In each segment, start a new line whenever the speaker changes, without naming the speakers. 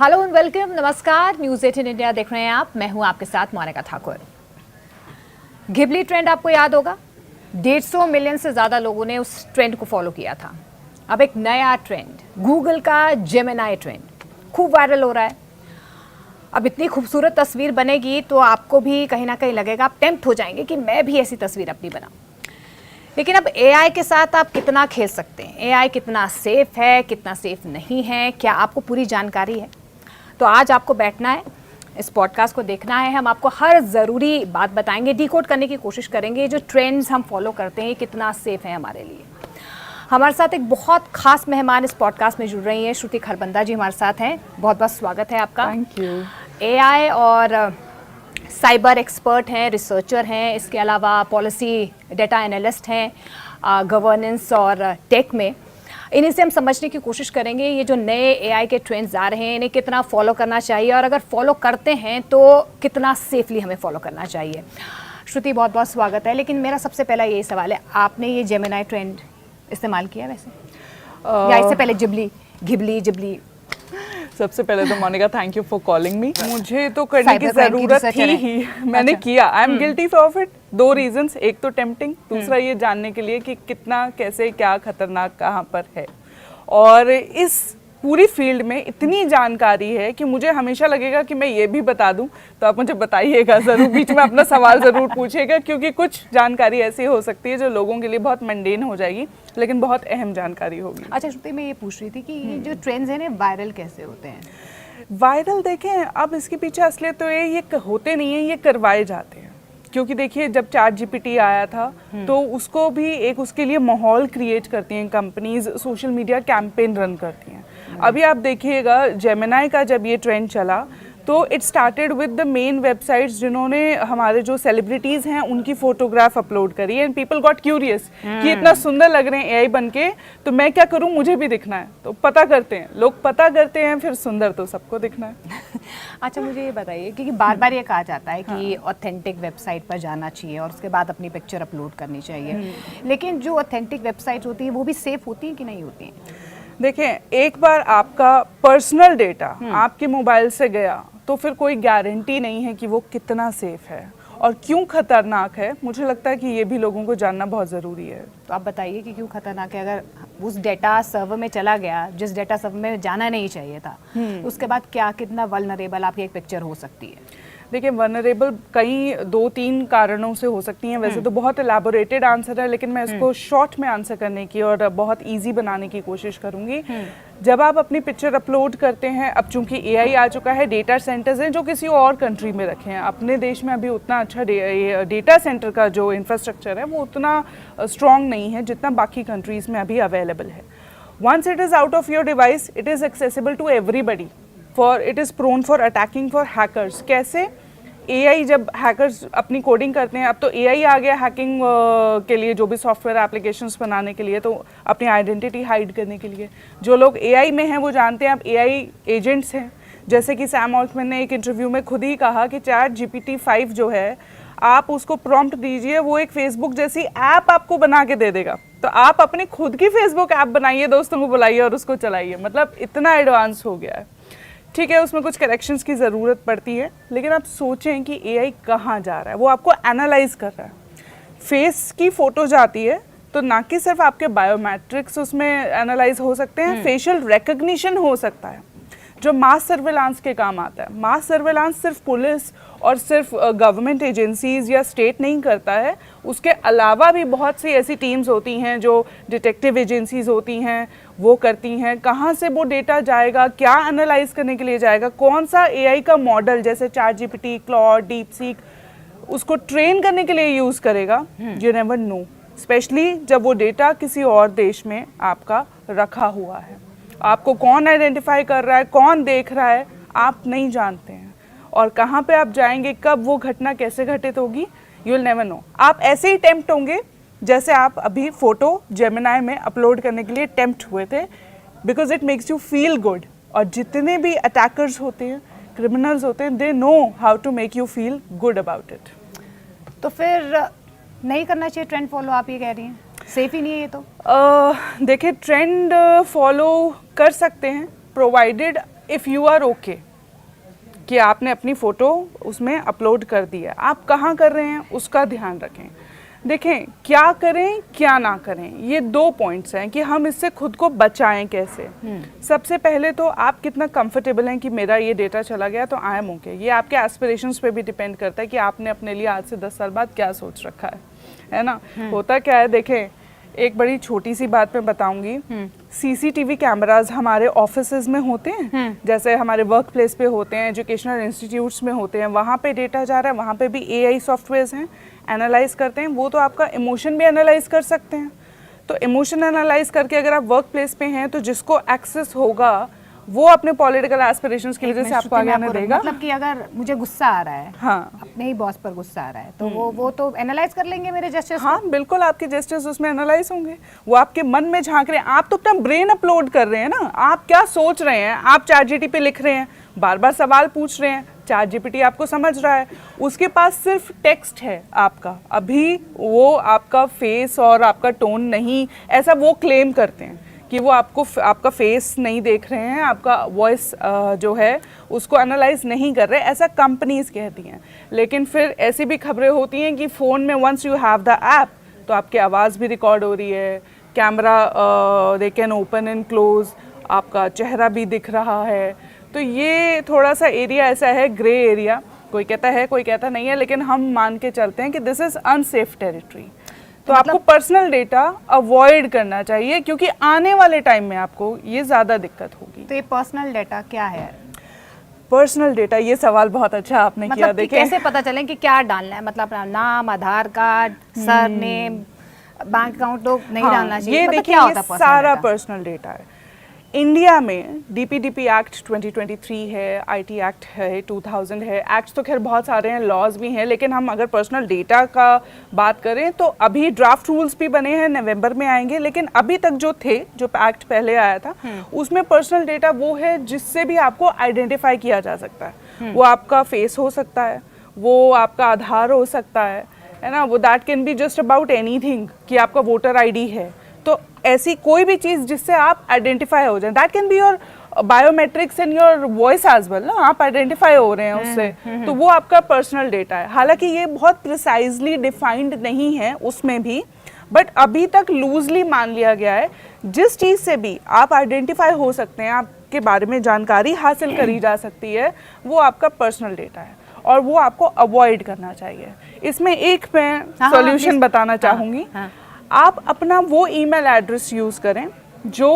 Hello and welcome, नमस्कार। News 18 India देख रहे हैं आप। मैं हूं आपके साथ मोनिका ठाकुर। घिबली ट्रेंड आपको याद होगा, 150 मिलियन से ज़्यादा लोगों ने उस ट्रेंड को फॉलो किया था। अब एक नया ट्रेंड, गूगल का जेमिनी ट्रेंड, खूब वायरल हो रहा है। अब इतनी खूबसूरत तस्वीर बनेगी तो आपको भी कहीं ना कहीं लगेगा, आप टेम्प्ट हो जाएंगे कि मैं भी ऐसी तस्वीर अपनी बनाऊं। लेकिन अब एआई के साथ आप कितना खेल सकते हैं, एआई कितना सेफ है, कितना सेफ नहीं है, क्या आपको पूरी जानकारी है? तो आज आपको बैठना है, इस पॉडकास्ट को देखना है। हम आपको हर ज़रूरी बात बताएंगे, डिकोड करने की कोशिश करेंगे जो ट्रेंड्स हम फॉलो करते हैं कितना सेफ है हमारे लिए। हमारे साथ एक बहुत खास मेहमान इस पॉडकास्ट में जुड़ रही हैं, श्रुति खरबंदा जी हमारे साथ हैं। बहुत बहुत स्वागत है आपका।
Thank you.
एआई और साइबर एक्सपर्ट हैं, रिसर्चर हैं, इसके अलावा पॉलिसी डेटा एनालिस्ट हैं, गवर्नेंस और टेक में। इन्हीं से हम समझने की कोशिश करेंगे ये जो नए एआई के ट्रेंड्स आ रहे हैं इन्हें कितना फॉलो करना चाहिए, और अगर फॉलो करते हैं तो कितना सेफली हमें फॉलो करना चाहिए। श्रुति, बहुत बहुत स्वागत है। लेकिन मेरा सबसे पहला यही सवाल है, आपने ये जेमिनी ट्रेंड इस्तेमाल किया वैसे या इससे पहले घिबली?
सबसे पहले तो Monika, thank you for calling me. मुझे तो करने की जरूरत थी ही, मैंने किया। I am guilty of it. 2 reasons, एक तो टेम्पटिंग, दूसरा ये जानने के लिए कि कितना, कैसे, क्या खतरनाक कहाँ पर है। और इस पूरी फील्ड में इतनी जानकारी है कि मुझे हमेशा लगेगा कि मैं ये भी बता दूं, तो आप मुझे बताइएगा ज़रूर, बीच में अपना सवाल ज़रूर पूछिएगा, क्योंकि कुछ जानकारी ऐसी हो सकती है जो लोगों के लिए बहुत मंडेन हो जाएगी, लेकिन बहुत अहम जानकारी होगी।
अच्छा श्रुति, मैं ये पूछ रही थी कि ये जो ट्रेंड्स हैं ना, वायरल कैसे होते हैं?
वायरल देखें, अब इसके पीछे असलियत तो ये होते नहीं है, ये करवाए जाते हैं। क्योंकि देखिए, जब चैट जीपीटी आया था तो उसको भी एक उसके लिए माहौल क्रिएट करती हैं companies, social media campaign run करती हैं। अभी आप देखिएगा, जेमिनी का जब ये ट्रेंड चला तो it started with the main websites जिन्होंने हमारे जो सेलिब्रिटीज़ हैं उनकी फोटोग्राफ अपलोड करी, एंड पीपल गॉट क्यूरियस कि इतना सुंदर लग रहे हैं एआई बन के, तो मैं क्या करूं, मुझे भी दिखना है। तो पता करते हैं लोग, पता करते हैं, फिर सुंदर तो सबको दिखना है।
अच्छा, मुझे ये बताइए, क्योंकि बार बार ये कहा जाता है कि ऑथेंटिक वेबसाइट पर जाना चाहिए और उसके बाद अपनी पिक्चर अपलोड करनी चाहिए, लेकिन जो ऑथेंटिक वेबसाइट होती है वो भी सेफ होती है कि नहीं होती है?
देखें, एक बार आपका पर्सनल डेटा आपके मोबाइल से गया तो फिर कोई गारंटी नहीं है कि वो कितना सेफ है और क्यों खतरनाक है। मुझे लगता है कि ये भी लोगों को जानना बहुत ज़रूरी है।
तो आप बताइए कि क्यों खतरनाक है। अगर उस डेटा सर्वर में चला गया जिस डेटा सर्वर में जाना नहीं चाहिए था, उसके बाद क्या, कितना वल्नरेबल आपकी एक पिक्चर हो सकती है?
देखिए, वनरेबल कई 2-3 कारणों से हो सकती हैं। वैसे तो बहुत एलैबोरेटेड आंसर है, लेकिन मैं इसको शॉर्ट में आंसर करने की और बहुत इजी बनाने की कोशिश करूंगी। जब आप अपनी पिक्चर अपलोड करते हैं, अब चूंकि एआई आ चुका है, डेटा सेंटर्स हैं जो किसी और कंट्री में रखे हैं। अपने देश में अभी उतना अच्छा डेटा सेंटर का जो इंफ्रास्ट्रक्चर है वो उतना स्ट्रॉन्ग नहीं है जितना बाकी कंट्रीज़ में अभी अवेलेबल है। Once it is out of your device, it is accessible to everybody, it is prone for attacking for hackers. कैसे? एआई, जब हैकर्स अपनी कोडिंग करते हैं, अब तो एआई आ गया हैकिंग के लिए, जो भी सॉफ्टवेयर एप्लीकेशंस बनाने के लिए, तो अपनी आइडेंटिटी हाइड करने के लिए। जो लोग एआई में हैं वो जानते हैं अब एआई एजेंट्स हैं। जैसे कि सैम ऑल्टमैन ने एक इंटरव्यू में खुद ही कहा कि चैट जीपीटी 5 जो है, आप उसको प्रॉम्प्ट दीजिए, वो एक फेसबुक जैसी ऐप आपको बना के दे देगा। तो आप अपनी खुद की फेसबुक ऐप बनाइए, दोस्तों को बुलाइए और उसको चलाइए। मतलब इतना एडवांस हो गया है। ठीक है, उसमें कुछ करेक्शंस की ज़रूरत पड़ती है, लेकिन आप सोचें कि एआई कहाँ जा रहा है। वो आपको एनालाइज कर रहा है। फेस की फ़ोटो जाती है तो ना कि सिर्फ आपके बायोमेट्रिक्स उसमें एनालाइज हो सकते हैं, फेशियल रिकग्निशन हो सकता है, जो मास सर्विलांस के काम आता है। मास सर्विलांस सिर्फ पुलिस और सिर्फ गवर्नमेंट एजेंसीज या स्टेट नहीं करता है, उसके अलावा भी बहुत सी ऐसी टीम्स होती हैं जो डिटेक्टिव एजेंसीज होती हैं, वो करती हैं। कहाँ से वो डेटा जाएगा, क्या एनालाइज करने के लिए जाएगा, कौन सा एआई का मॉडल जैसे चैट जीपीटी, क्लॉड, डीपसीक उसको ट्रेन करने के लिए यूज़ करेगा, यू नेवर नो। स्पेशली जब वो डेटा किसी और देश में आपका रखा हुआ है, आपको कौन आइडेंटिफाई कर रहा है, कौन देख रहा है, आप नहीं जानते हैं। और कहाँ पे आप जाएंगे, कब वो घटना कैसे घटित होगी, यू विल नेवर नो। आप ऐसे ही टेम्प्ट होंगे जैसे आप अभी फोटो जेमिनी में अपलोड करने के लिए टेम्प्ट हुए थे, because it makes you feel good. और जितने भी अटैकर्स होते हैं, क्रिमिनल्स होते हैं, they know how to make you feel good about it.
तो फिर नहीं करना चाहिए ट्रेंड फॉलो, आप ये कह रही हैं? सेफ ही नहीं है ये तो?
देखिए, ट्रेंड फॉलो कर सकते हैं provided if you are okay कि आपने अपनी फ़ोटो उसमें अपलोड कर दी है, आप कहाँ कर रहे हैं उसका ध्यान रखें। देखें, क्या करें क्या ना करें, ये 2 पॉइंट्स हैं कि हम इससे खुद को बचाएं कैसे। सबसे पहले तो आप कितना कंफर्टेबल हैं कि मेरा ये डेटा चला गया तो आई एम ओके। ये आपके एस्पिरेशंस पे भी डिपेंड करता है कि आपने अपने लिए आज से 10 साल बाद क्या सोच रखा है ना। होता क्या है, देखें एक बड़ी छोटी सी बात मैं बताऊंगी। सीसीटीवी कैमराज हमारे ऑफिसेज में होते हैं, जैसे हमारे वर्क प्लेस पे होते हैं, एजुकेशनल इंस्टीट्यूट्स में होते हैं, वहाँ पे डेटा जा रहा है, वहाँ पे भी एआई सॉफ्टवेयर्स हैं, एनालाइज करते हैं। वो तो आपका इमोशन भी एनालाइज कर सकते हैं। तो इमोशन एनालाइज करके अगर आप वर्क प्लेस पे हैं तो जिसको एक्सेस होगा वो अपने पॉलिटिकल एस्पिरेशंस की वजह से आपको आगे आने देगा।
मतलब कि अगर मुझे गुस्सा आ रहा है,
हाँ,
अपने ही बॉस पर गुस्सा आ रहा है, तो वो तो एनालाइज कर लेंगे मेरे जेस्चर्स।
हाँ बिल्कुल, आपके जेस्चर्स उसमें एनालाइज होंगे। वो आपके मन में झांक रहे हैं, आप तो अपना ब्रेन अपलोड कर रहे हैं ना, आप क्या सोच रहे हैं। आप चैट पे लिख रहे हैं, बार बार सवाल पूछ रहे हैं, चैट जीपीटी आपको समझ रहा है, उसके पास सिर्फ टेक्स्ट है आपका, अभी वो आपका फेस और आपका टोन नहीं, ऐसा वो क्लेम करते हैं कि वो आपका फेस नहीं देख रहे हैं, आपका वॉइस जो है उसको एनालाइज नहीं कर रहे, ऐसा कंपनीज कहती हैं। लेकिन फिर ऐसी भी खबरें होती हैं कि फ़ोन में once you have the app तो आपकी आवाज़ भी रिकॉर्ड हो रही है, camera they can open and close, आपका चेहरा भी दिख रहा है। तो ये थोड़ा सा एरिया ऐसा है, ग्रे एरिया, कोई कहता है कोई कहता नहीं है, लेकिन हम मान के चलते हैं कि दिस इज़ अनसेफ टेरिटरी। तो आपको पर्सनल डेटा अवॉइड करना चाहिए, क्योंकि आने वाले टाइम में आपको ये ज़्यादा दिक्कत होगी।
तो ये पर्सनल डेटा क्या है?
पर्सनल डेटा, ये सवाल बहुत अच्छा आपने
मतलब
किया। देखें
कैसे पता चले कि क्या डालना है, मतलब अपना नाम, आधार कार्ड, सरनेम, बैंक अकाउंट तो नहीं डालना चाहिए।
ये
मतलब
देखिए,
क्या
ये
होता है
सारा पर्सनल डेटा है। इंडिया में डीपीडीपी एक्ट 2023 है, आईटी एक्ट है 2000 है, एक्ट्स तो खैर बहुत सारे हैं, लॉज भी हैं, लेकिन हम अगर पर्सनल डेटा का बात करें तो अभी ड्राफ्ट रूल्स भी बने हैं, नवंबर में आएंगे। लेकिन अभी तक जो थे, जो एक्ट पहले आया था, उसमें पर्सनल डेटा वो है जिससे भी आपको आइडेंटिफाई किया जा सकता है। वो आपका फेस हो सकता है, वो आपका आधार हो सकता है ना, वो that can be just about anything, कि आपका वोटर आईडी है। तो ऐसी कोई भी चीज़ जिससे आप आइडेंटिफाई हो जाए, that can be your biometrics and your voice as well ना, आप आइडेंटिफाई हो रहे हैं उससे, तो वो आपका पर्सनल डेटा है। हालांकि ये बहुत प्रिसाइजली डिफाइंड नहीं है उसमें भी, बट अभी तक लूजली मान लिया गया है जिस चीज़ से भी आप आइडेंटिफाई हो सकते हैं, आपके बारे में जानकारी हासिल करी जा सकती है, वो आपका पर्सनल डेटा है और वो आपको अवॉइड करना चाहिए। इसमें एक मैं सॉल्यूशन बताना चाहूँगी। आप अपना वो ईमेल एड्रेस यूज़ करें जो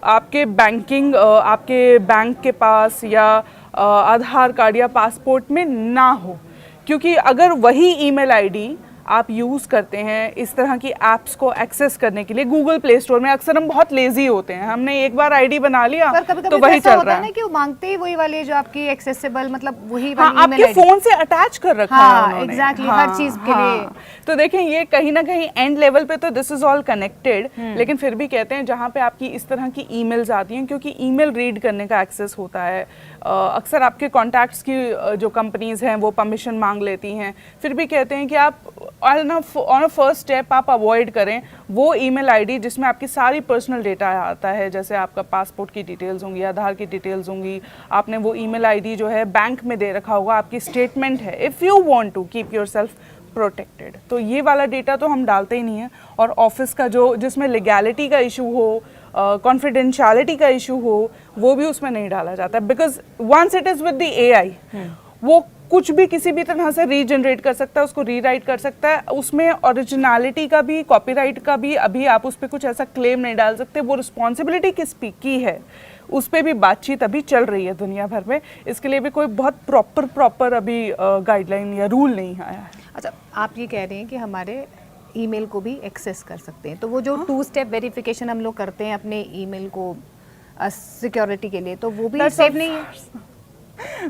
आपके आपके बैंक के पास या आधार कार्ड या पासपोर्ट में ना हो, क्योंकि अगर वही ईमेल आईडी आप यूज़ करते हैं इस तरह की ऐप्स को एक्सेस करने के लिए, गूगल प्ले स्टोर में अक्सर हम बहुत लेजी होते हैं, हमने एक बार आईडी बना लिया तो वही चल रहा है
कि वो मांगते ही वही वाली जो आपकी एक्सेसिबल, मतलब वही
वाली आपके फोन से अटैच कर रखा है उन्होंने।
एग्जैक्टली, हर चीज के लिए।
तो देखें, ये कहीं ना कहीं एंड लेवल पे तो दिस इज ऑल कनेक्टेड, लेकिन फिर भी कहते हैं जहाँ पे आपकी इस तरह की ईमेल्स आती हैं, क्योंकि ईमेल रीड करने का एक्सेस होता है, अक्सर आपके कॉन्टैक्ट्स की जो कंपनीज हैं वो परमिशन मांग लेती हैं, फिर भी कहते हैं कि आप ऑन अ फर्स्ट स्टेप आप अवॉइड करें वो ईमेल आईडी जिसमें आपकी सारी पर्सनल डेटा आता है, जैसे आपका पासपोर्ट की डिटेल्स होंगी, आधार की डिटेल्स होंगी, आपने वो ईमेल आईडी जो है बैंक में दे रखा होगा, आपकी स्टेटमेंट है, if you want to keep yourself protected. तो ये वाला डेटा तो हम डालते ही नहीं है। और ऑफिस का जो जिसमें लीगैलिटी का इशू हो, कॉन्फिडेंशियलिटी का इशू हो, वो भी उसमें नहीं डाला जाता, because once it is with the AI, वो कुछ भी किसी भी तरह से रीजनरेट कर सकता है, उसको रीराइट कर सकता है, उसमें ओरिजिनलिटी का भी, कॉपीराइट का भी अभी आप उस पर कुछ ऐसा क्लेम नहीं डाल सकते। वो रिस्पॉन्सिबिलिटी किस की है उस पर भी बातचीत अभी चल रही है दुनिया भर में, इसके लिए भी कोई बहुत प्रॉपर अभी गाइडलाइन या रूल नहीं आया है।
अच्छा, आप ये कह रहे हैं कि हमारे ईमेल को भी एक्सेस कर सकते हैं, तो वो जो 2 स्टेप वेरिफिकेशन हम लोग करते हैं अपने ईमेल को सिक्योरिटी के लिए, तो वो भी सेफ नहीं है?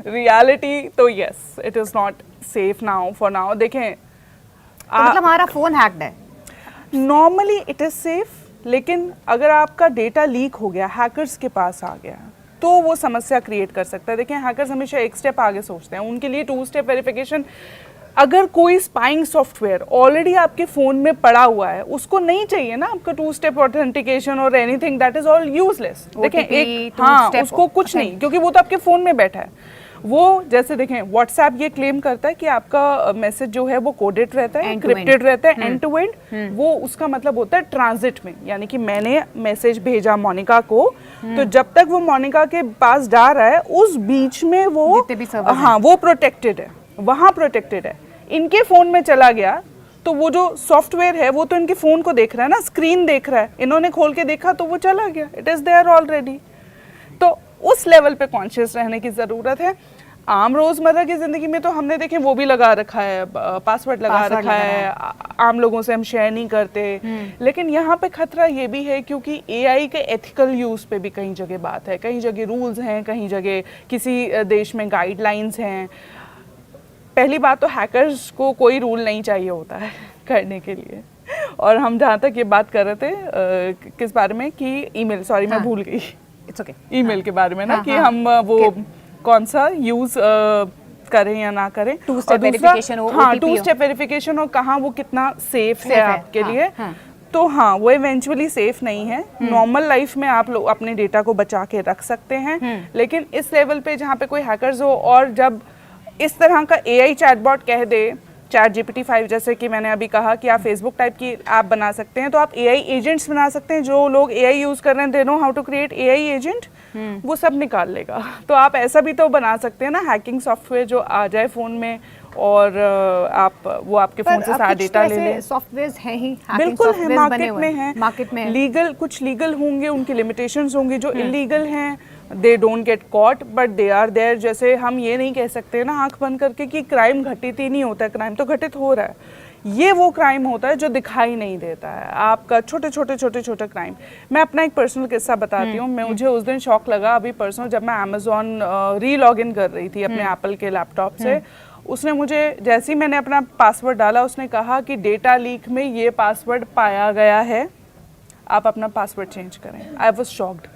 रियलिटी तो yes, it is not safe now for now. देखें,
तो मतलब हमारा फोन हैक्ड है,
नॉर्मली इट इज़ सेफ, लेकिन अगर आपका डेटा लीक हो गया, हैकर्स के पास आ गया, तो वो समस्या क्रिएट कर सकता है। देखें, हैकर्स हमेशा एक स्टेप आगे सोचते हैं, उनके लिए 2 स्टेप वेरिफिकेशन अगर कोई स्पाइंग सॉफ्टवेयर ऑलरेडी आपके फोन में पड़ा हुआ है, उसको नहीं चाहिए ना आपका 2 स्टेप ऑथेंटिकेशन और anything, that is all useless. देखें एक हाँ उसको कुछ नहीं, क्योंकि वो तो आपके फोन में बैठा है। वो जैसे देखें व्हाट्सएप ये क्लेम करता है कि आपका मैसेज जो है वो कोडेड रहता है, एन्क्रिप्टेड रहता है, एंड टू एंड। वो उसका मतलब होता है ट्रांजिट में, यानी कि मैंने मैसेज भेजा मोनिका को, तो जब तक वो मोनिका के पास जा रहा है उस बीच में वो हाँ वो प्रोटेक्टेड है, वहाँ प्रोटेक्टेड है। इनके फोन में चला गया तो वो जो सॉफ्टवेयर है वो तो इनके फोन को देख रहा है ना, स्क्रीन देख रहा है, इन्होंने खोल के देखा तो वो चला गया, इट इज देयर ऑलरेडी। तो उस लेवल पे कॉन्शियस रहने की जरूरत है। आम रोजमर्रा की जिंदगी में तो हमने देखें वो भी लगा रखा है, पासवर्ड लगा रखा है, आम लोगों से हम शेयर नहीं करते। लेकिन यहाँ पे खतरा ये भी है क्योंकि एआई के एथिकल यूज पे भी कई जगह बात है, कई जगह रूल्स हैं, कहीं जगह किसी देश में गाइडलाइंस हैं। पहली बात तो हैकर्स को कोई रूल नहीं चाहिए होता है करने के लिए। और हम जहाँ तक ये बात कर रहे थे किस बारे में कि ईमेल, सॉरी मैं भूल गई,
इट्स ओके,
ईमेल के बारे में ना, कि हम वो कौन सा यूज करें या ना करें,
2 स्टेप वेरिफिकेशन हो,
हाँ 2 स्टेप वेरिफिकेशन और कहाँ वो कितना सेफ है आपके लिए। तो हाँ वो इवेंचुअली सेफ नहीं है। नॉर्मल लाइफ में आप लोग अपने डेटा को बचा के रख सकते हैं, लेकिन इस लेवल पे जहाँ पे कोई हैकर्स हो और जब इस तरह का एआई चैटबॉट कह दे, चैट जीपीटी 5 जैसे कि मैंने अभी कहा कि आप फेसबुक टाइप की ऐप बना सकते हैं, तो आप एआई एजेंट्स बना सकते हैं। जो लोग एआई यूज कर रहे हैं, they know how to create AI agent, वो सब निकाल लेगा। तो आप ऐसा भी तो बना सकते हैं ना, हैकिंग सॉफ्टवेयर जो आ जाए फोन में और आप वो आपके फोन से सारा डेटा ले ले।
सॉफ्टवेयर्स हैं ही,
बिल्कुल है, मार्केट में है,
मार्केट में
लीगल, कुछ लीगल होंगे, उनकी लिमिटेशंस होंगी। जो इलीगल हैं they don't get caught but they are there. जैसे हम ये नहीं कह सकते ना आंख बंद करके कि क्राइम घटित ही नहीं होता है, क्राइम तो घटित हो रहा है। ये वो क्राइम होता है जो दिखाई नहीं देता है, आपका छोटे छोटे क्राइम। मैं अपना एक पर्सनल किस्सा बताती हूँ। मुझे उस दिन शौक लगा अभी पर्सनल, जब मैं अमेजोन री लॉग इन कर रही थी अपने एप्पल के लैपटॉप से। उसने मुझे जैसे ही मैंने अपना पासवर्ड डाला, उसने कहा कि डेटा लीक में ये पासवर्ड पाया गया है, आप अपना पासवर्ड चेंज करें। I was shocked.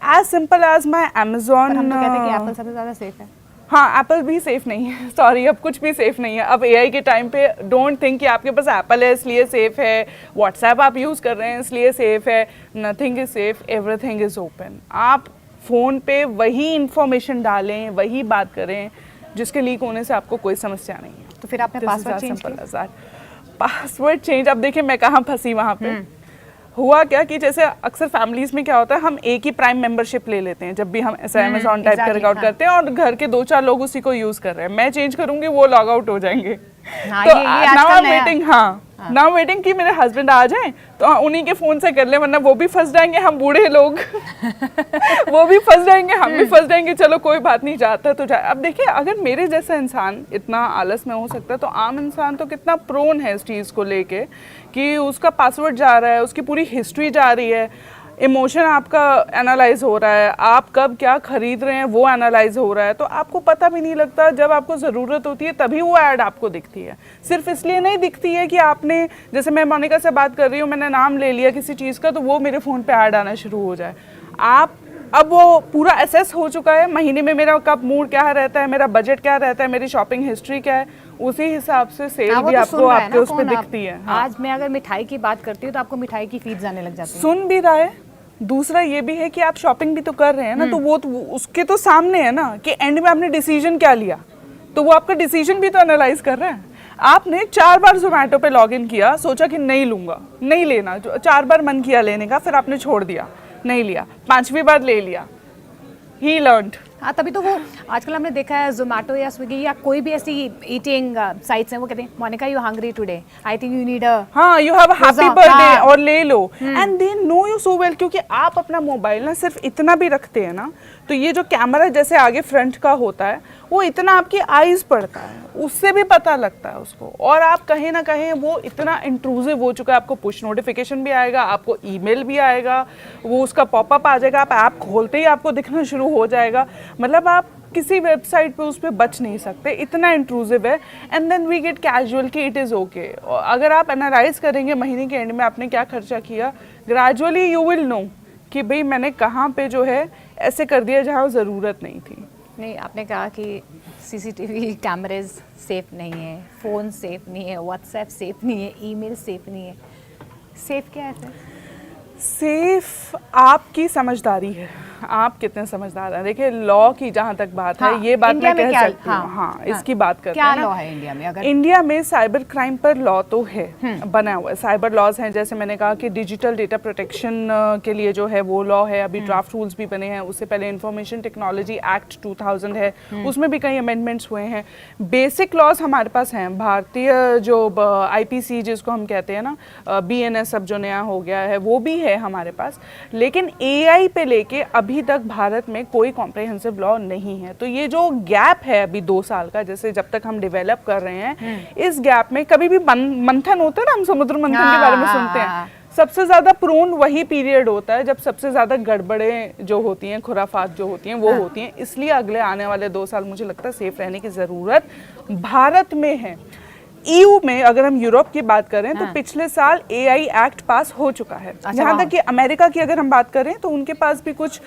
As simple as my Amazon.
हम तो कहते हैं कि एप्पल सबसे ज़्यादा सेफ है।
हाँ एप्पल भी सेफ नहीं है, सॉरी अब कुछ भी सेफ नहीं है। अब एआई के टाइम पे डोंट थिंक कि आपके पास एप्पल है इसलिए सेफ है, व्हाट्सएप आप यूज़ कर रहे हैं इसलिए सेफ है। Nothing is safe, everything is open. आप फ़ोन पे वही इंफॉर्मेशन डालें, वही बात करें जिसके लीक होने से आपको कोई समस्या नहीं है।
तो फिर आपने पासवर्ड चेंज किया?
पासवर्ड चेंज, अब देखिए मैं कहाँ फंसी वहाँ पे। हुआ क्या कि जैसे अक्सर फैमिलीज में क्या होता है, हम एक ही प्राइम मेंबरशिप ले लेते हैं जब भी हम ऐसा अमेजॉन टाइप का रिकॉर्ड करते हैं, और घर के 2-4 लोग उसी को यूज कर रहे हैं। मैं चेंज करूंगी वो लॉग आउट हो जाएंगे। तो नाउ वेटिंग, नाउ वेटिंग कि मेरे हस्बैंड आ जाएं तो उन्हीं के फोन से कर ले, वरना वो भी फंस जाएंगे, हम बूढ़े लोग वो भी फंस जाएंगे, हम भी फंस जाएंगे। चलो कोई बात नहीं, जाता तो जाए। अब देखिए अगर मेरे जैसा इंसान इतना आलस में हो सकता है, तो आम इंसान तो कितना प्रोन है इस चीज़ को लेके कि उसका पासवर्ड जा रहा है, उसकी पूरी हिस्ट्री जा रही है, इमोशन आपका एनालाइज हो रहा है, आप कब क्या खरीद रहे हैं वो एनालाइज हो रहा है। तो आपको पता भी नहीं लगता, जब आपको ज़रूरत होती है तभी वो ऐड आपको दिखती है। सिर्फ इसलिए नहीं दिखती है कि आपने, जैसे मैं मोनिका से बात कर रही हूँ, मैंने नाम ले लिया किसी चीज़ का, तो वो मेरे फ़ोन पे ऐड आना शुरू हो जाए। आप अब वो पूरा एसेस हो चुका है, महीने में मेरा कब मूड क्या रहता है, मेरा बजट क्या रहता है, मेरी शॉपिंग हिस्ट्री क्या है, उसी हिसाब से सेल भी आपको आपके उस पर दिखती है।
आज मैं अगर मिठाई की बात करती हूँ तो आपको मिठाई की फीड्स आने लग जाती है।
सुन भी रहा है। दूसरा ये भी है कि आप शॉपिंग भी तो कर रहे हैं ना, तो वो तो उसके तो सामने है ना कि एंड में आपने डिसीजन क्या लिया, तो वो आपका डिसीजन भी तो एनालाइज कर रहा है। आपने 4 बार जोमेटो पे लॉगिन किया, सोचा कि नहीं लूंगा, नहीं लेना, 4 बार मन किया लेने का, फिर आपने छोड़ दिया, नहीं लिया, 5वीं बार ले लिया, ही लर्नड।
हाँ, तभी तो वो आजकल हमने देखा है जोमेटो या स्विगी या कोई भी ऐसी ईटिंग साइट्स हैं, वो कहते हैं Monica you hungry today, I think you need a,
हाँ you have a happy birthday और ले लो, and they know you so well. क्योंकि आप अपना मोबाइल ना सिर्फ इतना भी रखते हैं ना, तो ये जो कैमरा जैसे आगे फ्रंट का होता है, वो इतना आपकी आईज पड़ता है, उससे भी पता लगता है उसको। और आप कहीं ना कहीं वो इतना इंट्रूसिव हो चुका है, आपको पुश नोटिफिकेशन भी आएगा, आपको ईमेल भी आएगा, वो उसका पॉपअप आ जाएगा, आप ऐप खोलते ही आपको दिखना शुरू हो जाएगा। मतलब आप किसी वेबसाइट पे उस पर बच नहीं सकते, इतना इंट्रूसिव है। And then we get casual कि इट इज़ ओके। अगर आप एनालाइज करेंगे महीने के एंड में आपने क्या खर्चा किया, ग्रेजुअली यू विल नो कि भाई मैंने कहाँ पे जो है ऐसे कर दिया जहाँ ज़रूरत नहीं थी।
आपने कहा कि सीसीटीवी कैमरेज सेफ नहीं है, फ़ोन सेफ नहीं है, व्हाट्सएप सेफ नहीं है, ईमेल सेफ नहीं है। सेफ क्या है फिर?
सेफ आपकी समझदारी है, आप कितने समझदार हैं। देखिए लॉ की जहाँ तक बात है, ये बात मैं कह सकती हूँ। हाँ, इसकी बात करते हैं।
क्या लॉ है इंडिया में? अगर
इंडिया में साइबर क्राइम पर लॉ तो है, बना हुआ है। साइबर लॉज हैं, जैसे मैंने कहा कि डिजिटल डेटा प्रोटेक्शन के लिए जो है वो लॉ है। अभी ड्राफ्ट रूल्स भी बने हैं। उससे पहले इंफॉर्मेशन टेक्नोलॉजी एक्ट 2000 है, उसमें भी कई अमेंडमेंट्स हुए हैं। बेसिक लॉज हमारे पास हैं। भारतीय जो IPC जिसको हम कहते हैं ना, BNS अब जो नया हो गया है, वो भी है हमारे पास। लेकिन AI पे लेके अभी तक भारत में कोई कॉम्प्रिहेंसिव लॉ नहीं है। तो ये जो गैप है अभी 2 साल का, जैसे जब तक हम डेवलप कर रहे हैं, इस गैप में कभी भी मंथन होता है ना, हम समुद्र मंथन के बारे में सुनते हैं, सबसे ज्यादा प्रोन वही पीरियड होता है जब सबसे ज्यादा गड़बड़ें जो होती हैं, खुराफात जो होती हैं वो होती हैं। इसलिए अगले आने वाले 2 साल मुझे लगता है सेफ रहने की जरूरत भारत में है। EU में अगर हम यूरोप की बात करें तो पिछले साल AI एक्ट पास हो चुका है। यहाँ तक कि अमेरिका की अगर हम बात करें तो उनके पास भी कुछ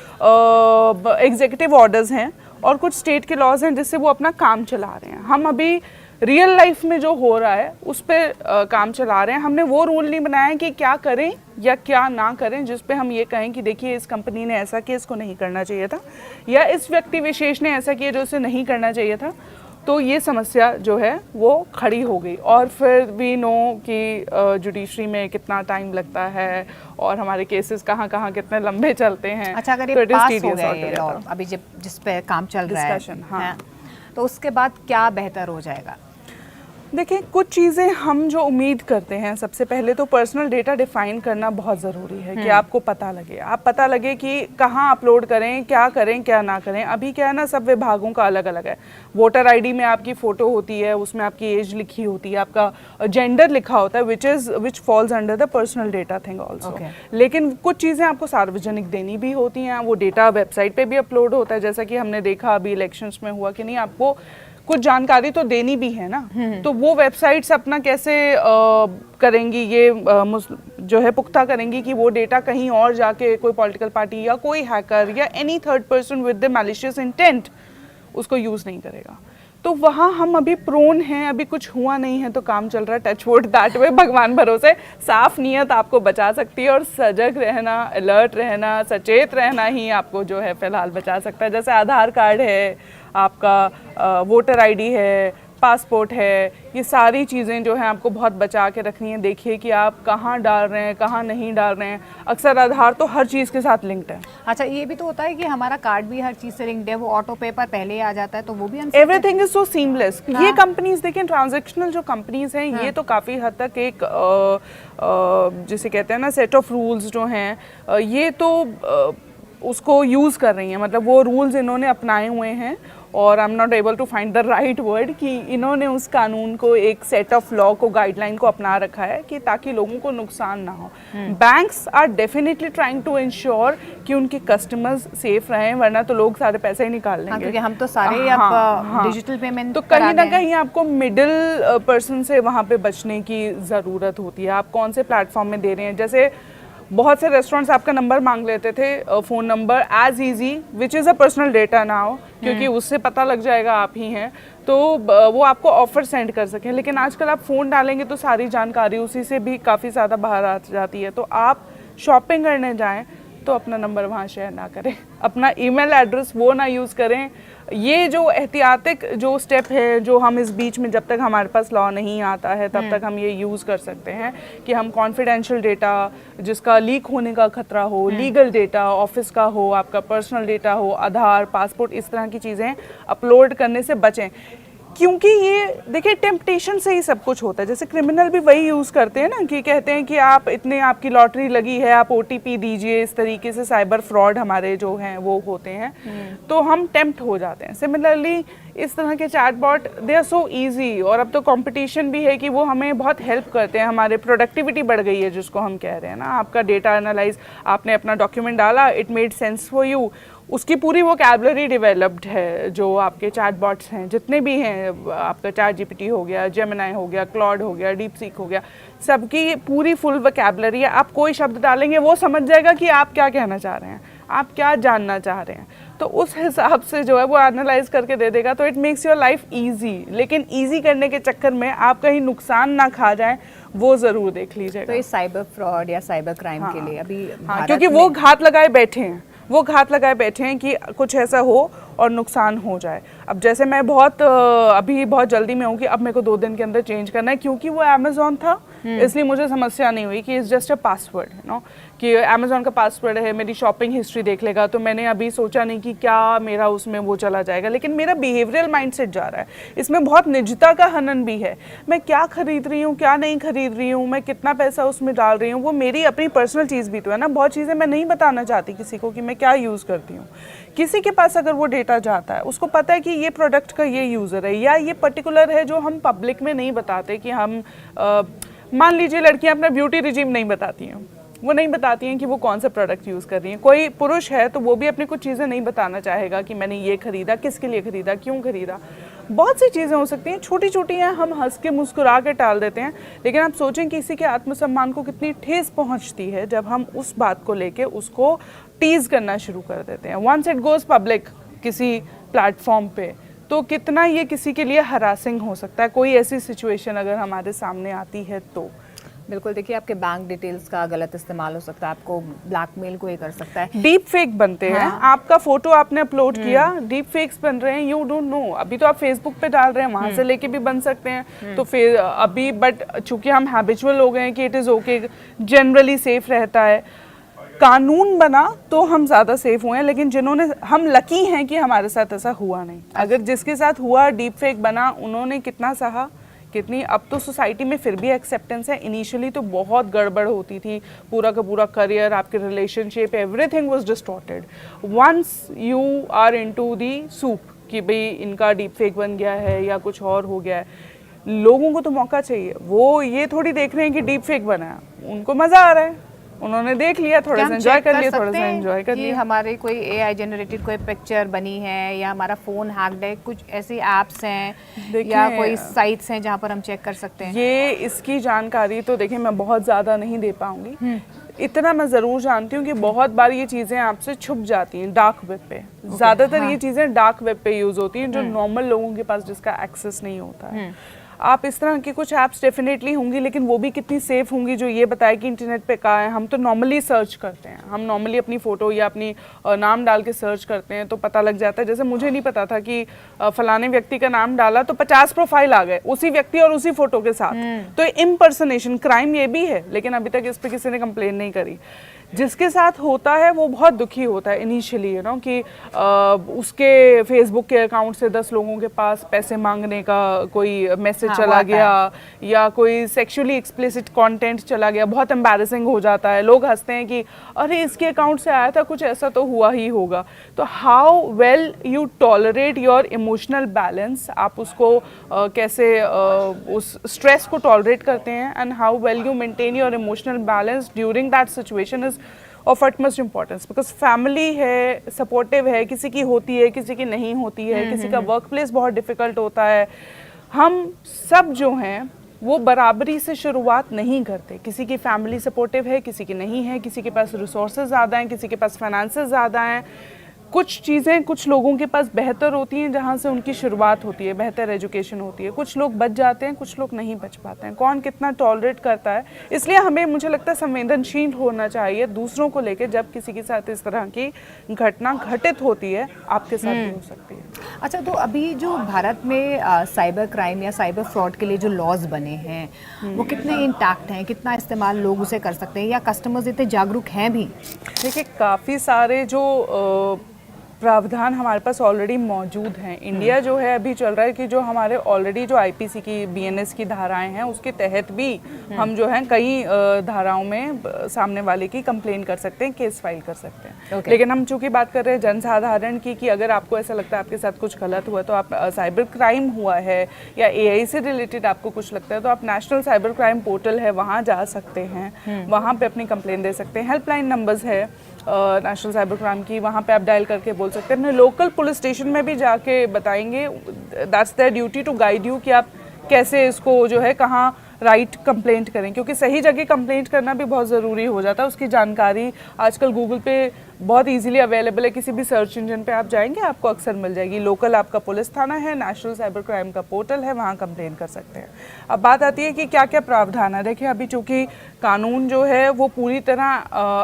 एग्जीक्यूटिव ऑर्डर्स हैं और कुछ स्टेट के लॉज हैं जिससे वो अपना काम चला रहे हैं। हम अभी रियल लाइफ में जो हो रहा है उस पर काम चला रहे हैं। हमने वो रूल नहीं बनाया है कि क्या करें या क्या ना करें जिस पे हम ये कहें कि देखिए इस कंपनी ने ऐसा किया, इसको नहीं करना चाहिए था, या इस व्यक्ति विशेष ने ऐसा किया जो इसे नहीं करना चाहिए था। तो ये समस्या जो है वो खड़ी हो गई। और फिर वी नो कि जुडिशरी में कितना टाइम लगता है और हमारे केसेस कहाँ कहाँ कितने लंबे चलते हैं।
अच्छा, अगर ये पास हो गया ये लॉ अभी जिस पे काम चल रहा है, हाँ, तो उसके बाद क्या बेहतर हो जाएगा?
देखिए कुछ चीज़ें हम जो उम्मीद करते हैं, सबसे पहले तो पर्सनल डेटा डिफाइन करना बहुत ज़रूरी है कि आपको पता लगे कि कहाँ अपलोड करें, क्या ना करें। अभी क्या है ना, सब विभागों का अलग अलग है। वोटर ID में आपकी फ़ोटो होती है, उसमें आपकी एज लिखी होती है, आपका जेंडर लिखा होता है, which falls under the personal data thing also. लेकिन कुछ चीज़ें आपको सार्वजनिक देनी भी होती हैं, वो डेटा वेबसाइट पर भी अपलोड होता है। जैसा कि हमने देखा अभी इलेक्शंस में हुआ कि नहीं, आपको कुछ जानकारी तो देनी भी है ना। तो वो वेबसाइट्स अपना कैसे करेंगी, ये जो है पुख्ता करेंगी कि वो डेटा कहीं और जाके कोई पॉलिटिकल पार्टी या कोई हैकर या any third person with the malicious intent उसको यूज़ नहीं करेगा। तो वहाँ हम अभी प्रोन हैं, अभी कुछ हुआ नहीं है तो काम चल रहा है। टच वुड दैट वे, भगवान भरोसे। साफ नीयत आपको बचा सकती है और सजग रहना, अलर्ट रहना, सचेत रहना ही आपको जो है फिलहाल बचा सकता है। जैसे आधार कार्ड है, आपका वोटर ID है, पासपोर्ट है, ये सारी चीज़ें जो हैं आपको बहुत बचा के रखनी है। देखिए कि आप कहाँ डाल रहे हैं, कहाँ नहीं डाल रहे हैं। अक्सर आधार तो हर चीज़ के साथ लिंक्ड है।
अच्छा, ये भी तो होता है कि हमारा कार्ड भी हर चीज़ से लिंक्ड है, वो ऑटो पे पर पहले ही आ जाता है, तो वो भी
एवरीथिंग इज सो सीमलेस। ये कंपनीज देखें, ट्रांजैक्शनल जो कंपनीज हैं, ये तो काफ़ी हद तक एक जिसे कहते हैं ना सेट ऑफ रूल्स जो हैं, ये तो उसको यूज़ कर रही हैं। मतलब वो रूल्स इन्होंने अपनाए हुए हैं और I am not able to find the right word कि इन्होंने उस कानून को, एक सेट ऑफ लॉ को, गाइडलाइन को अपना रखा है कि ताकि लोगों को नुकसान ना हो। Banks are definitely trying to ensure कि उनके कस्टमर्स सेफ रहें, वरना तो लोग सारे पैसे ही निकाल लेंगे।
क्योंकि हम तो सारे डिजिटल पेमेंट,
तो कहीं ना कहीं आपको मिडिल पर्सन से वहाँ पे बचने की ज़रूरत होती है। आप कौन से प्लेटफॉर्म में दे रहे हैं। जैसे बहुत से रेस्टोरेंट्स आपका नंबर मांग लेते थे, phone number, as easy which is a personal data now, क्योंकि उससे पता लग जाएगा आप ही हैं, तो वो आपको ऑफर सेंड कर सकें। लेकिन आजकल आप फ़ोन डालेंगे तो सारी जानकारी उसी से भी काफ़ी ज़्यादा बाहर आ जाती है। तो आप शॉपिंग करने जाएं तो अपना नंबर वहाँ शेयर ना करें, अपना ईमेल एड्रेस वो ना यूज़ करें। ये जो एहतियातिक जो स्टेप है, जो हम इस बीच में, जब तक हमारे पास लॉ नहीं आता है तब तक हम ये यूज़ कर सकते हैं कि हम कॉन्फिडेंशियल डेटा जिसका लीक होने का खतरा हो, लीगल डेटा ऑफिस का हो, आपका पर्सनल डेटा हो, आधार, पासपोर्ट, इस तरह की चीज़ें अपलोड करने से बचें। क्योंकि ये देखिए टेम्पटेशन से ही सब कुछ होता है। जैसे क्रिमिनल भी वही यूज़ करते हैं ना, कि कहते हैं कि आप इतने, आपकी लॉटरी लगी है, आप OTP दीजिए। इस तरीके से साइबर फ्रॉड हमारे जो हैं वो होते हैं, तो हम टेम्प्ट हो जाते हैं। सिमिलरली इस तरह के chatbot, they are so easy, और अब तो कंपटीशन भी है कि वो हमें बहुत हेल्प करते हैं। हमारे प्रोडक्टिविटी बढ़ गई है जिसको हम कह रहे हैं ना। आपका डेटा एनालाइज, आपने अपना डॉक्यूमेंट डाला, it made sense for you, उसकी पूरी वोकैबुलरी डेवलप्ड है। जो आपके चैटबॉट्स हैं जितने भी हैं, आपका ChatGPT हो गया, जेमिनी हो गया, क्लॉड हो गया, DeepSeek हो गया, सबकी पूरी फुल वोकैबुलरी है। आप कोई शब्द डालेंगे वो समझ जाएगा कि आप क्या कहना चाह रहे हैं, आप क्या जानना चाह रहे हैं। तो उस हिसाब से जो है वो एनालाइज करके दे देगा, तो it makes your life easy. लेकिन ईजी करने के चक्कर में आप कहीं नुकसान ना खा जाएं, वो जरूर देख लीजिएगा।
तो ये साइबर फ्रॉड या साइबर क्राइम के लिए अभी
क्योंकि वो घात लगाए बैठे हैं, वो घात लगाए बैठे हैं कि कुछ ऐसा हो और नुकसान हो जाए। अब जैसे मैं अभी बहुत जल्दी में हूँ कि अब मेरे को 2 दिन के अंदर चेंज करना है, क्योंकि वो अमेजोन था इसलिए मुझे समस्या नहीं हुई कि it's just a password, no, कि अमेजोन का पासवर्ड है, मेरी शॉपिंग हिस्ट्री देख लेगा। तो मैंने अभी सोचा नहीं कि क्या मेरा उसमें वो चला जाएगा, लेकिन मेरा बिहेवियरल माइंडसेट जा रहा है। इसमें बहुत निजता का हनन भी है, मैं क्या खरीद रही हूँ, क्या नहीं खरीद रही हूँ, मैं कितना पैसा उसमें डाल रही हूँ, वो मेरी अपनी पर्सनल चीज़ भी तो है ना। बहुत चीज़ें मैं नहीं बताना चाहती किसी को कि मैं क्या यूज़ करती हूँ। किसी के पास अगर वो डेटा जाता है, उसको पता है कि ये प्रोडक्ट का ये यूज़र है या ये पर्टिकुलर है, जो हम पब्लिक में नहीं बताते कि हम मान लीजिए लड़कियां अपना ब्यूटी रिजीम नहीं बताती हैं, वो नहीं बताती हैं कि वो कौन सा प्रोडक्ट यूज़ कर रही हैं। कोई पुरुष है तो वो भी अपनी कुछ चीज़ें नहीं बताना चाहेगा कि मैंने ये खरीदा, किसके लिए खरीदा, क्यों खरीदा। बहुत सी चीज़ें हो सकती हैं, छोटी छोटी हैं, हम हंस के मुस्कुरा के टाल देते हैं। लेकिन आप सोचें कि किसी के आत्मसम्मान को कितनी ठेस पहुंचती है जब हम उस बात को लेके उसको टीज करना शुरू कर देते हैं। वंस इट गोज़ पब्लिक किसी प्लेटफॉर्म पे, तो कितना ये किसी के लिए हरासिंग हो सकता है, कोई ऐसी सिचुएशन अगर हमारे सामने आती है तो।
बिल्कुल, देखिए आपके बैंक डिटेल्स का गलत इस्तेमाल हो सकता है, आपको ब्लैकमेल कोई कर सकता है,
डीप फेक बनते हैं। आपका फोटो आपने अपलोड किया, डीप फेक्स बन रहे हैं, यू डोंट नो। अभी तो आप फेसबुक पे डाल रहे हैं, वहां से लेके भी बन सकते हैं। तो फिर अभी बट चूंकि हम हैबिचुअल हो गए हैं कि it is okay, generally safe रहता है। कानून बना तो हम ज़्यादा सेफ हुए हैं, लेकिन जिन्होंने, हम लकी हैं कि हमारे साथ ऐसा हुआ नहीं। अगर जिसके साथ हुआ, डीप फेक बना, उन्होंने कितना सहा, कितनी। अब तो सोसाइटी में फिर भी एक्सेप्टेंस है, इनिशियली तो बहुत गड़बड़ होती थी, पूरा का पूरा करियर, आपके relationship, everything was distorted. Once you are into the soup कि भाई इनका डीप फेक बन गया है या कुछ और हो गया है, लोगों को तो मौका चाहिए। वो ये थोड़ी देख रहे हैं कि डीप फेक बना है, उनको मज़ा आ रहा है, उन्होंने देख लिया, थोड़ा सा एंजॉय कर लिया, थोड़ा सा एंजॉय कर लिया।
हमारे कोई एआई जनरेटेड कोई पिक्चर बनी है या हमारा फोन हैक्ड है, कुछ ऐसी एप्स हैं या कोई साइट्स हैं जहां पर हम चेक कर सकते हैं?
ये इसकी जानकारी तो देखिए मैं बहुत ज़्यादा नहीं दे पाऊंगी। इतना मैं ज़रूर जानती हूँ कि बहुत बार ये चीज़ें आपसे छुप जाती हैं डार्क वेब पे। ज़्यादातर ये चीज़ें डार्क वेब पे यूज़ होती हैं, जो नॉर्मल लोगों के पास जिसका एक्सेस नहीं होता है। आप इस तरह की कुछ ऐप्स डेफिनेटली होंगी, लेकिन वो भी कितनी सेफ होंगी जो ये बताए कि इंटरनेट पे कहाँ है। हम तो नॉर्मली सर्च करते हैं, हम नॉर्मली अपनी फ़ोटो या अपनी नाम डाल के सर्च करते हैं तो पता लग जाता है। जैसे मुझे नहीं पता था कि फलाने व्यक्ति का नाम डाला तो 50 प्रोफाइल आ गए उसी व्यक्ति और उसी फोटो के साथ। तो इम्पर्सनेशन क्राइम ये भी है, लेकिन अभी तक इस पर किसी ने कंप्लेन नहीं करी। जिसके साथ होता है वो बहुत दुखी होता है इनिशियली, यू नो, कि उसके फेसबुक के अकाउंट से 10 लोगों के पास पैसे मांगने का कोई मैसेज चला गया या कोई सेक्सुअली एक्सप्लिसिट कंटेंट चला गया, बहुत एम्बैरेसिंग हो जाता है। लोग हंसते हैं कि अरे इसके अकाउंट से आया था, कुछ ऐसा तो हुआ ही होगा। तो how well you tolerate your emotional balance, आप उसको कैसे उस स्ट्रेस को टॉलरेट करते हैं, and how well you maintain your emotional balance during that situation is of utmost importance. Because family है, सपोर्टिव है, किसी की होती है, किसी की नहीं होती है, किसी का वर्क प्लेस बहुत डिफिकल्ट होता है। हम सब जो हैं वो बराबरी से शुरुआत नहीं करते। किसी की फैमिली सपोर्टिव है, किसी की नहीं है, किसी के पास रिसोर्सेज ज़्यादा हैं, किसी के पास फाइनेंसेस ज़्यादा हैं। कुछ चीज़ें कुछ लोगों के पास बेहतर होती हैं जहाँ से उनकी शुरुआत होती है, बेहतर एजुकेशन होती है। कुछ लोग बच जाते हैं, कुछ लोग नहीं बच पाते हैं। कौन कितना टॉलरेट करता है, इसलिए हमें, मुझे लगता है, संवेदनशील होना चाहिए दूसरों को लेकर। जब किसी के साथ इस तरह की घटना घटित होती है, आपके साथ भी हो सकती है।
अच्छा, तो अभी जो भारत में साइबर क्राइम या साइबर फ्रॉड के लिए जो लॉज बने हैं वो कितने इंटैक्ट हैं, कितना इस्तेमाल लोग उसे कर सकते हैं, या कस्टमर्स इतने जागरूक हैं भी?
देखिए, काफ़ी सारे जो प्रावधान हमारे पास ऑलरेडी मौजूद हैं। इंडिया जो है अभी चल रहा है कि जो हमारे ऑलरेडी जो आईपीसी की, बीएनएस की धाराएं हैं, उसके तहत भी हम जो हैं कई धाराओं में सामने वाले की कंप्लेन कर सकते हैं, केस फाइल कर सकते हैं। लेकिन हम चूंकि बात कर रहे हैं जनसाधारण की, कि अगर आपको ऐसा लगता है आपके साथ कुछ गलत हुआ, तो आप साइबर क्राइम हुआ है या एआई से रिलेटेड आपको कुछ लगता है, तो आप नेशनल साइबर क्राइम पोर्टल है, वहाँ जा सकते हैं, वहाँ पे अपनी कंप्लेन दे सकते हैं। हेल्पलाइन नंबर्स है नेशनल साइबर क्राइम की, वहाँ पे आप डायल करके बोल सकते हैं। अपने लोकल पुलिस स्टेशन में भी जाके बताएंगे, that's their duty to guide you कि आप कैसे इसको जो है कहाँ राइट कंप्लेंट करें, क्योंकि सही जगह कंप्लेंट करना भी बहुत ज़रूरी हो जाता है। उसकी जानकारी आजकल गूगल पे बहुत इजीली अवेलेबल है, किसी भी सर्च इंजन पे आप जाएंगे आपको अक्सर मिल जाएगी। लोकल आपका पुलिस थाना है, नेशनल साइबर क्राइम का पोर्टल है, वहाँ कंप्लेन कर सकते हैं। अब बात आती है कि क्या क्या प्रावधान है। देखिए अभी चूंकि कानून जो है वो पूरी तरह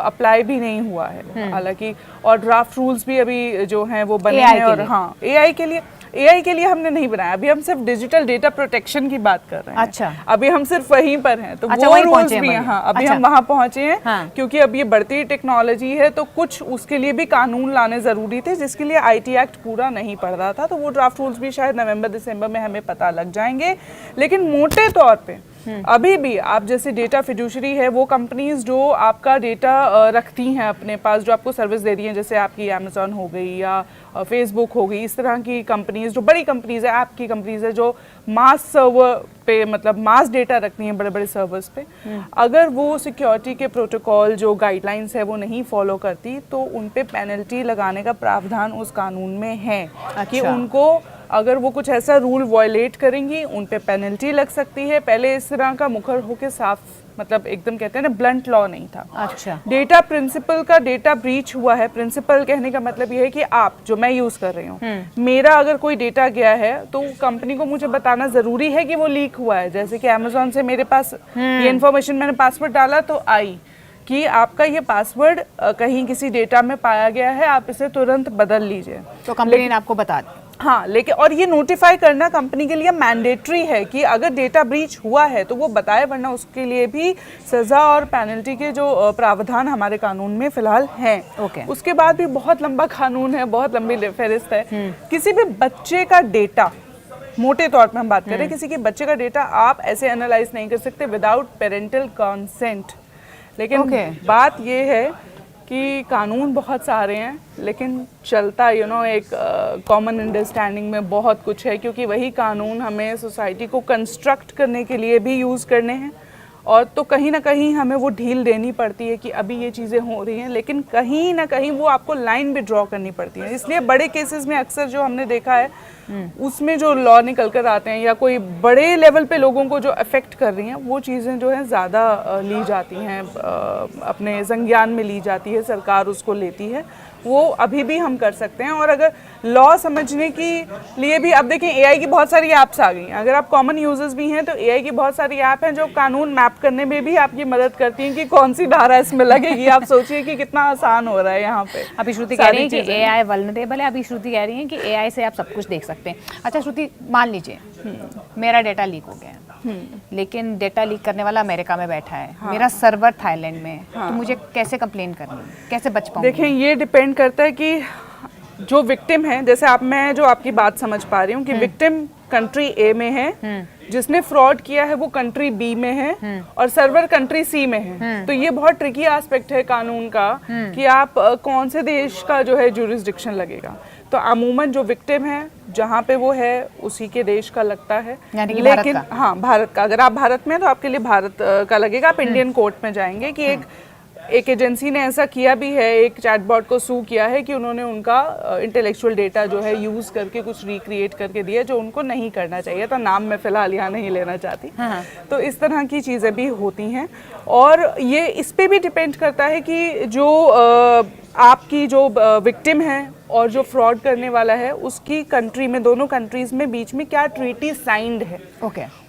अप्लाई भी नहीं हुआ है हालांकि, और ड्राफ्ट रूल्स भी अभी जो हैं वो बने हैं। और हाँ, एआई के लिए हमने नहीं बनाया, अभी हम सिर्फ डिजिटल डेटा प्रोटेक्शन की बात कर रहे हैं।
अच्छा,
अभी हम सिर्फ वहीं पर हैं, तो
अच्छा,
वो रूल्स भी हैं। हाँ, अभी हम वहाँ पहुंचे हैं।
हाँ।
क्योंकि अब ये बढ़ती टेक्नोलॉजी है तो कुछ उसके लिए भी कानून लाने जरूरी थे, जिसके लिए आईटी एक्ट पूरा नहीं पड़ रहा था। तो वो ड्राफ्ट रूल्स भी शायद नवंबर दिसंबर में हमें पता लग जाएंगे। लेकिन मोटे तौर पे अभी भी आप जैसे डेटा फिड्यूशरी है, वो कंपनीज जो आपका डेटा रखती हैं अपने पास, जो आपको सर्विस दे रही हैं, जैसे आपकी अमेजॉन हो गई या फेसबुक हो गई, इस तरह की कंपनीज जो बड़ी कंपनीज है, ऐप की कंपनीज है, जो मास सर्वर पे मतलब मास डेटा रखती हैं बड़े बड़े सर्वर्स पे, अगर वो सिक्योरिटी के प्रोटोकॉल जो गाइडलाइंस है वो नहीं फॉलो करती तो उन पे पेनल्टी लगाने का प्रावधान उस कानून में है। कि उनको अगर वो कुछ ऐसा रूल वायलेट करेंगी उन पे पेनल्टी लग सकती है। पहले इस तरह का मुखर होके साफ मतलब एकदम कहते हैं ना ब्लंट लॉ नहीं था।
अच्छा,
डेटा प्रिंसिपल का डेटा ब्रीच हुआ है। प्रिंसिपल कहने का मतलब ये है कि आप जो मैं यूज कर रही हूँ, मेरा अगर कोई डेटा गया है तो कंपनी को मुझे बताना जरूरी है कि वो लीक हुआ है। जैसे कि अमेजोन से मेरे पास ये इन्फॉर्मेशन, मैंने पासवर्ड डाला तो आई कि आपका ये पासवर्ड कहीं किसी डेटा में पाया गया है, आप इसे तुरंत बदल लीजिए,
तो कंपनी ने आपको बता दी।
हाँ, लेकिन और ये नोटिफाई करना कंपनी के लिए मैंडेटरी है कि अगर डेटा ब्रीच हुआ है तो वो बताए, वरना उसके लिए भी सजा और पेनल्टी के जो प्रावधान हमारे कानून में फिलहाल हैं। उसके बाद भी बहुत लंबा कानून है, बहुत लंबी फहरिस्त है। किसी भी बच्चे का डेटा, मोटे तौर पे हम बात करें, किसी के बच्चे का डेटा आप ऐसे एनालाइज नहीं कर सकते विदाउट पेरेंटल कंसेंट। लेकिन बात ये है कि कानून बहुत सारे हैं, लेकिन चलता एक कॉमन अंडरस्टैंडिंग में बहुत कुछ है, क्योंकि वही कानून हमें सोसाइटी को कंस्ट्रक्ट करने के लिए भी यूज़ करने हैं। और तो कहीं ना कहीं हमें वो ढील देनी पड़ती है कि अभी ये चीज़ें हो रही हैं, लेकिन कहीं ना कहीं वो आपको लाइन भी ड्रॉ करनी पड़ती है। इसलिए बड़े केसेस में अक्सर जो हमने देखा है उसमें जो लॉ निकल कर आते हैं या कोई बड़े लेवल पे लोगों को जो अफेक्ट कर रही हैं, वो चीज़ें जो है ज़्यादा ली जाती हैं, अपने संज्ञान में ली जाती है, सरकार उसको लेती है। वो अभी भी हम कर सकते हैं। और अगर लॉ समझने के लिए भी, अब देखें एआई की बहुत सारी ऐप्स आ गई हैं। अगर आप कॉमन यूजर्स भी हैं तो एआई की बहुत सारी ऐप हैं जो कानून मैप करने में भी आपकी मदद करती हैं कि कौन सी धारा इसमें लगेगी। आप सोचिए कि कितना आसान हो रहा है यहाँ पे।
अभी श्रुति कह रही है कि एआई वल्नरेबल है, अभी श्रुति कह रही है कि एआई से आप सब कुछ देख सकते हैं। अच्छा श्रुति, मान लीजिए मेरा डेटा लीक हो गया, लेकिन डेटा लीक करने वाला अमेरिका में बैठा है, मेरा सर्वर थाईलैंड में, तो मुझे कैसे कंप्लेन करनी है, कैसे बच पाऊंगी?
देखिए ये डिपेंड करता है कि जो विक्टिम है, जैसे मैं जो आपकी बात समझ पा रही हूँ कि विक्टिम कंट्री ए में है, जिसने फ्रॉड किया है वो कंट्री बी में है और सर्वर कंट्री सी में है। तो ये बहुत ट्रिकी एस्पेक्ट है कानून का कि आप कौन से देश का जो है जुरिस्डिक्शन लगेगा। तो अमूमन जो विक्टिम है जहाँ पे वो है उसी के देश का लगता है, लेकिन हाँ भारत का, अगर आप भारत में हैं तो आपके लिए भारत का लगेगा। आप इंडियन कोर्ट में जाएंगे कि एक एजेंसी ने ऐसा किया भी है, एक चैटबॉट को सू किया है कि उन्होंने उनका इंटेलेक्चुअल डेटा जो है यूज़ करके कुछ रिक्रिएट करके दिया जो उनको नहीं करना चाहिए था। नाम मैं फ़िलहाल यहाँ नहीं लेना चाहती। तो इस तरह की चीज़ें भी होती हैं और ये इस पे भी डिपेंड करता है कि जो आपकी जो विक्टिम है और जो फ्रॉड करने वाला है उसकी कंट्री में, दोनों कंट्रीज में बीच में क्या ट्रीटी साइंड है,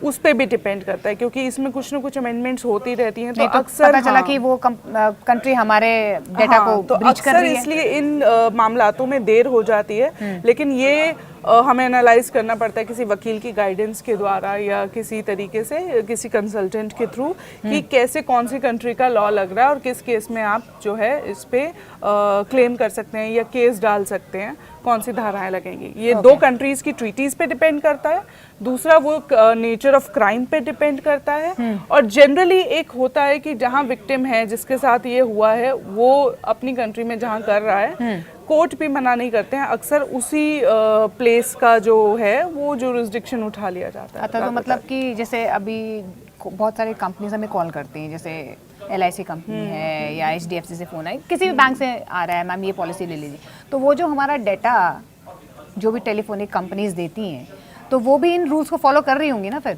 उस पे भी डिपेंड करता है, क्योंकि इसमें कुछ ना कुछ अमेंडमेंट्स होती रहती हैं। तो अक्सर
पता चला कि वो कंट्री हमारे डेटा को ब्रीच कर रही है,
इसलिए इन मामलातों में देर हो जाती है। लेकिन ये हमें एनालाइज करना पड़ता है किसी वकील की गाइडेंस के द्वारा या किसी तरीके से किसी कंसल्टेंट के थ्रू कि कैसे कौन सी कंट्री का लॉ लग रहा है और किस केस में आप जो है इस पे क्लेम कर सकते हैं या केस डाल सकते हैं, कौन सी धाराएं लगेंगी। ये दो कंट्रीज की ट्रीटीज पे डिपेंड करता है, दूसरा वो नेचर ऑफ क्राइम पे डिपेंड करता है। और जनरली एक होता है कि जहाँ विक्टिम है जिसके साथ ये हुआ है वो अपनी कंट्री में जहाँ कर रहा है कोर्ट भी मना नहीं करते हैं, अक्सर उसी प्लेस का जो है वो जुरिस्डिक्शन उठा लिया जाता है।
तो मतलब कि जैसे अभी बहुत सारी कंपनीज हमें कॉल करती हैं, जैसे LIC कंपनी है या HDFC से फ़ोन है, किसी भी बैंक से आ रहा है, मैम ये पॉलिसी ले लीजिए, तो वो जो हमारा डेटा जो भी टेलीफोनिक कंपनीज देती हैं तो वो भी इन रूल्स को फॉलो कर रही होंगी ना फिर?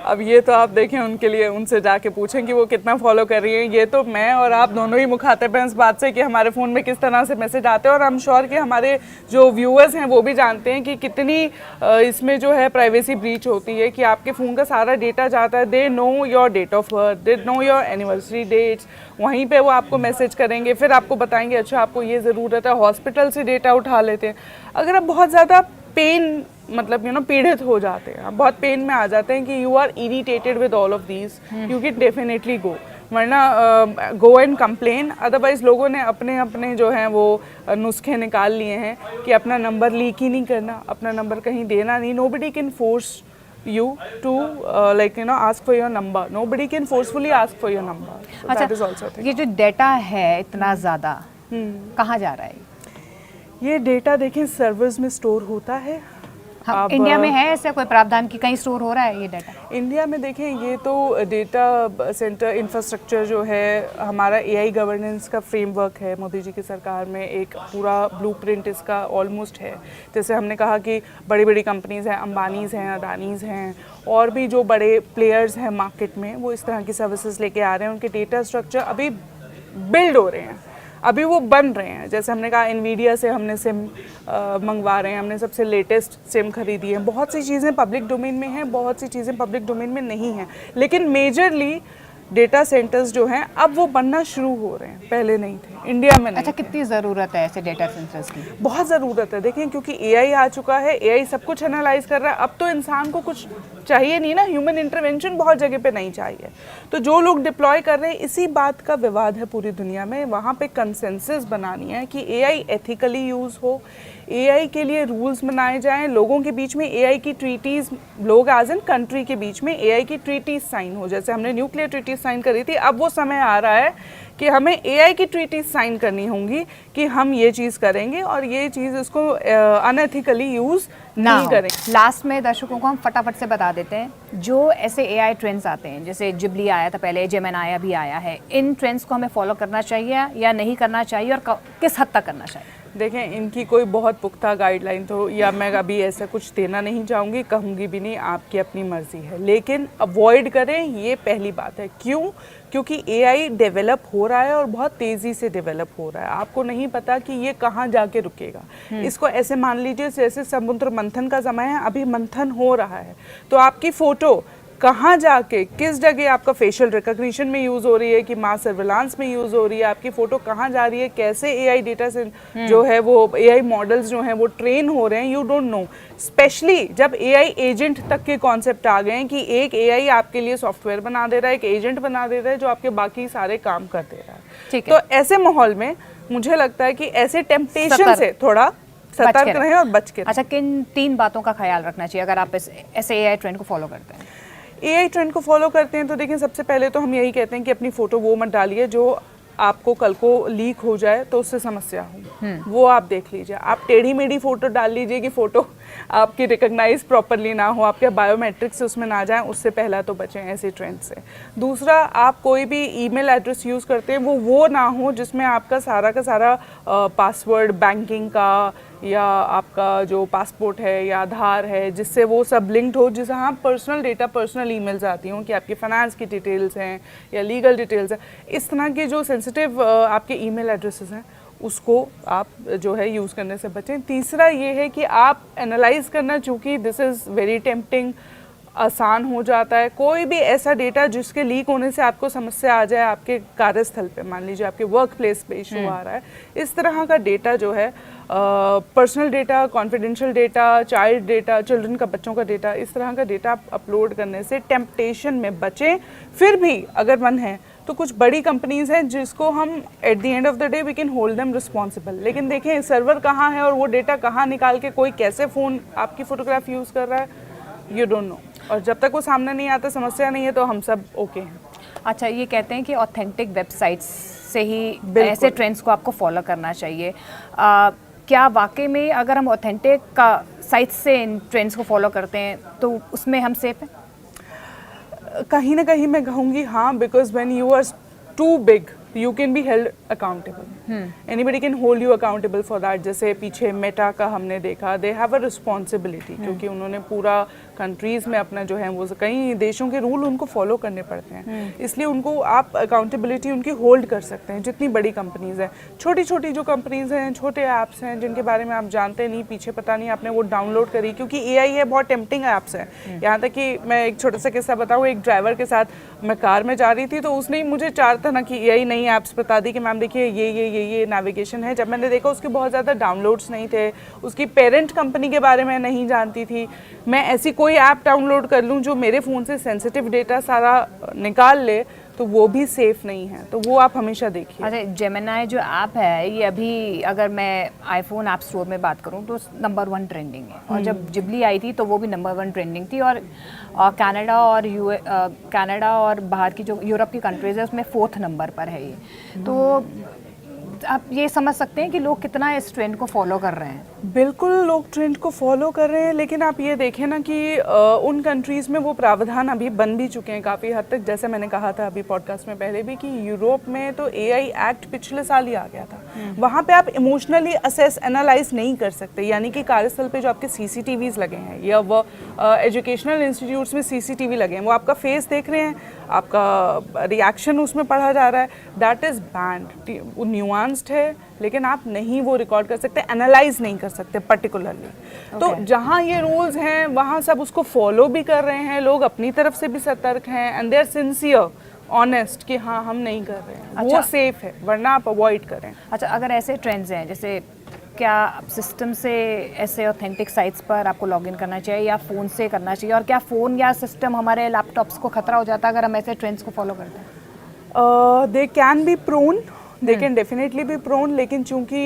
अब ये तो आप देखें, उनके लिए उनसे जाके पूछें कि वो कितना फॉलो कर रही हैं। ये तो मैं और आप दोनों ही मुखातिब हैं इस बात से कि हमारे फ़ोन में किस तरह से मैसेज आते हैं, और आई एम श्योर कि हमारे जो व्यूअर्स हैं वो भी जानते हैं कि कितनी इसमें जो है प्राइवेसी ब्रीच होती है, कि आपके फ़ोन का सारा डेटा जाता है। They know your date of birth, they know your anniversary dates, वहीं पे वो आपको मैसेज करेंगे, फिर आपको बताएंगे अच्छा आपको ये ज़रूरत है, हॉस्पिटल से डेटा उठा लेते हैं। अगर आप बहुत ज़्यादा पेन मतलब पीड़ित हो जाते हैं, आप बहुत पेन में आ जाते हैं कि you are irritated with all of these, you can definitely go, वरना गो एंड कंप्लेन। अदरवाइज लोगों ने अपने अपने जो हैं वो नुस्खे निकाल लिए हैं कि अपना नंबर लीक ही नहीं करना, अपना नंबर कहीं देना नहीं। Nobody can force you to ask for your number. Nobody can forcefully ask for your number. So
अच्छा,
that is also a thing.
ये जो डेटा है इतना ज़्यादा कहाँ जा रहा है?
ये डेटा देखें सर्वर्स में स्टोर होता है।
हाँ, इंडिया में है ऐसा कोई प्रावधान कि कहीं स्टोर हो रहा है ये डाटा?
इंडिया में देखें, ये तो डेटा सेंटर इंफ्रास्ट्रक्चर जो है, हमारा एआई गवर्नेंस का फ्रेमवर्क है मोदी जी की सरकार में, एक पूरा ब्लूप्रिंट इसका ऑलमोस्ट है। जैसे हमने कहा कि बड़ी बड़ी कंपनीज़ हैं, अंबानीज़ हैं, अडानीज़ हैं, और भी जो बड़े प्लेयर्स हैं मार्केट में, वो इस तरह की सर्विसेज लेके आ रहे हैं। उनके डेटा स्ट्रक्चर अभी बिल्ड हो रहे हैं, अभी वो बन रहे हैं। जैसे हमने कहा एनवीडिया से हमने सिम मंगवा रहे हैं, हमने सबसे लेटेस्ट सिम खरीदी है। बहुत सी चीज़ें पब्लिक डोमेन में हैं, बहुत सी चीज़ें पब्लिक डोमेन में नहीं हैं, लेकिन मेजरली डेटा सेंटर्स जो हैं अब वो बनना शुरू हो रहे हैं, पहले नहीं थे, इंडिया में नहीं।
अच्छा, कितनी ज़रूरत है ऐसे डेटा सेंटर्स की?
बहुत ज़रूरत है। देखें, क्योंकि एआई आ चुका है, एआई सब कुछ एनालाइज कर रहा है, अब तो इंसान को कुछ चाहिए नहीं ना, ह्यूमन इंटरवेंशन बहुत जगह पे नहीं चाहिए। तो जो लोग डिप्लॉय कर रहे हैं, इसी बात का विवाद है पूरी दुनिया में, वहाँ पे कंसेंसस बनानी है कि एआई एथिकली यूज़ हो, एआई के लिए रूल्स बनाए जाएं, लोगों के बीच में एआई की ट्रीटीज़, लोग एज एन कंट्री के बीच में एआई की ट्रीटीज़ साइन हो। जैसे हमने न्यूक्लियर ट्रीटीज़ साइन करी थी, अब वो समय आ रहा है कि हमें एआई की ट्रीटीज़ साइन करनी होंगी कि हम ये चीज़ करेंगे और ये चीज़ इसको अनएथिकली यूज़ नहीं करेंगे।
लास्ट में दर्शकों को हम फटाफट से बता देते हैं, जो ऐसे एआई ट्रेंड्स आते हैं, जैसे जिबली आया था पहले, जेमिनी भी आया है, इन ट्रेंड्स को हमें फॉलो करना चाहिए या नहीं करना चाहिए, और किस हद तक करना चाहिए?
देखें, इनकी कोई बहुत पुख्ता गाइडलाइन तो या मैं अभी ऐसा कुछ देना नहीं चाहूँगी, कहूँगी भी नहीं, आपकी अपनी मर्ज़ी है, लेकिन अवॉइड करें, ये पहली बात है। क्यों? क्योंकि एआई डेवलप हो रहा है और बहुत तेज़ी से डेवलप हो रहा है, आपको नहीं पता कि ये कहाँ जाके रुकेगा। इसको ऐसे मान लीजिए जैसे समुद्र मंथन का समय है, अभी मंथन हो रहा है, तो आपकी फ़ोटो कहाँ जाके किस जगह आपका फेशियल रिकग्निशन में यूज़ हो रही है कि मास सर्विलांस में यूज़ हो रही है, आपकी फ़ोटो कहाँ जा रही है, कैसे एआई डेटा से जो है वो एआई मॉडल्स जो हैं वो ट्रेन हो रहे हैं, यू डोंट नो। स्पेशली जब एआई एजेंट तक के कॉन्सेप्ट आ गए हैं कि एक एआई आपके लिए सॉफ्टवेयर बना दे रहा है, एक एजेंट बना दे रहा है जो आपके बाकी सारे काम कर दे रहा है।
ठीक है।
तो ऐसे माहौल में मुझे लगता है कि ऐसे टेम्पटेशन से थोड़ा सतर्क रहें और बच के।
अच्छा, किन 3 बातों का ख्याल रखना चाहिए अगर आप ऐसे एआई ट्रेंड को फॉलो करते हैं?
एआई ट्रेंड को फॉलो करते हैं तो देखिए, सबसे पहले तो हम यही कहते हैं कि अपनी फ़ोटो वो मत डालिए जो आपको कल को लीक हो जाए तो उससे समस्या हो, वो आप देख लीजिए। आप टेढ़ी मेढ़ी फ़ोटो डाल लीजिए कि फ़ोटो आपकी रिकग्नाइज प्रॉपरली ना हो, आपके बायोमेट्रिक्स उसमें ना जाएं, उससे पहला तो बचें ऐसे ट्रेंड से। दूसरा, आप कोई भी ईमेल एड्रेस यूज़ करते हैं वो ना हो जिसमें आपका सारा का सारा पासवर्ड बैंकिंग का या आपका जो पासपोर्ट है या आधार है, जिससे वो सब लिंक्ड हो, जिससे हाँ पर्सनल डेटा, पर्सनल ईमेल्स आती हों कि आपके फाइनेंस की डिटेल्स हैं या लीगल डिटेल्स हैं, इस तरह के जो सेंसिटिव आपके ईमेल एड्रेसेस हैं उसको आप जो है यूज़ करने से बचें। तीसरा ये है कि आप एनालाइज करना, चूँकि दिस इज़ वेरी टेम्पटिंग, आसान हो जाता है। कोई भी ऐसा डेटा जिसके लीक होने से आपको समस्या आ जाए आपके कार्यस्थल पे, मान लीजिए आपके वर्क प्लेस पे इशू आ रहा है, इस तरह का डेटा जो है, personal data, confidential data, child data, children का, बच्चों का डेटा, इस तरह का डेटा अपलोड करने से टेम्पटेशन में बचें। फिर भी अगर मन है तो कुछ बड़ी कंपनीज हैं जिसको हम at the end of the day we can hold them responsible, लेकिन देखें सर्वर कहाँ है और वो डेटा कहाँ निकाल के कोई कैसे फ़ोन आपकी फ़ोटोग्राफ यूज़ कर रहा है, यू डोंट नो। और जब तक वो सामने नहीं आता, समस्या नहीं है, तो हम सब ओके हैं।
अच्छा, ये कहते हैं कि ऑथेंटिक वेबसाइट्स से ही ऐसे ट्रेंड्स को आपको फॉलो करना चाहिए। क्या वाकई में अगर हम ऑथेंटिक का साइट्स से इन ट्रेंड्स को फॉलो करते हैं तो उसमें हम सेफ हैं?
कहीं ना कहीं मैं कहूँगी हाँ, because when you are too big you can be held accountable. Anybody can hold you accountable for that. जैसे पीछे मेटा का हमने देखा, दे हैव अ रिस्पॉन्सिबिलिटी, क्योंकि उन्होंने पूरा कंट्रीज में अपना जो है वो कई देशों के रूल उनको फॉलो करने पड़ते हैं, इसलिए उनको आप अकाउंटेबिलिटी उनकी होल्ड कर सकते हैं। जितनी बड़ी कंपनीज हैं, छोटी छोटी जो कंपनीज हैं, छोटे ऐप्स हैं जिनके बारे में आप जानते नहीं, पीछे पता नहीं आपने वो डाउनलोड करी, क्योंकि AI है, बहुत टेम्पटिंग ऐप्स हैं। यहाँ तक कि मैं एक छोटा सा किस्सा बताऊँ, एक ड्राइवर के साथ मैं कार में जा रही थी, तो उसने मुझे 4 तरह की AI नई ऐप्स बता दी कि मैम देखिए ये नेविगेशन है। जब मैंने देखा उसके बहुत ज़्यादा डाउनलोड्स नहीं थे, उसकी पेरेंट कंपनी के बारे में नहीं जानती थी। मैं ऐसी कोई ऐप डाउनलोड कर लूँ जो मेरे फ़ोन से सेंसिटिव डेटा सारा निकाल ले, तो वो भी सेफ नहीं है। तो वो आप हमेशा देखिए।
अच्छा, जेमिनी जो ऐप है ये अभी अगर मैं आईफोन ऐप स्टोर में बात करूं तो नंबर 1 ट्रेंडिंग है, और जब जिबली आई थी तो वो भी नंबर 1 ट्रेंडिंग थी, और कनाडा और बाहर की जो यूरोप की कंट्रीज है उसमें 4th नंबर पर है ये। तो आप ये समझ सकते हैं कि लोग कितना इस ट्रेंड को फॉलो कर रहे हैं।
बिल्कुल लोग ट्रेंड को फॉलो कर रहे हैं, लेकिन आप ये देखें ना कि उन कंट्रीज़ में वो प्रावधान अभी बन भी चुके हैं काफ़ी हद तक। जैसे मैंने कहा था अभी पॉडकास्ट में पहले भी कि यूरोप में तो AI एक्ट पिछले साल ही आ गया था। वहाँ पे आप इमोशनली असेस एनालाइज नहीं कर सकते, यानी कि कार्यस्थल पे जो आपके CCTVs लगे हैं या वो एजुकेशनल इंस्टीट्यूट्स में CCTV लगे हैं, वो आपका फेस देख रहे हैं, आपका रिएक्शन उसमें पढ़ा जा रहा है, दैट इज़ बैंड। वो न्यूआंस्ड है, लेकिन आप नहीं वो रिकॉर्ड कर सकते, एनालाइज नहीं कर सकते पर्टिकुलरली। तो जहाँ ये रूल्स हैं वहाँ सब उसको फॉलो भी कर रहे हैं, लोग अपनी तरफ से भी सतर्क हैं, and they are sincere, honest कि हाँ हम नहीं कर रहे हैं।
अच्छा।
वो सेफ है, वरना आप अवॉइड करें।
अच्छा, अगर ऐसे ट्रेंड्स हैं, जैसे क्या सिस्टम से ऐसे ऑथेंटिक साइट्स पर आपको लॉगिन करना चाहिए या फ़ोन से करना चाहिए, और क्या फ़ोन या सिस्टम हमारे लैपटॉप्स को खतरा हो जाता है अगर हम ऐसे ट्रेंड्स को फॉलो करते हैं?
They can be prone, they can definitely भी प्रोन, लेकिन चूंकि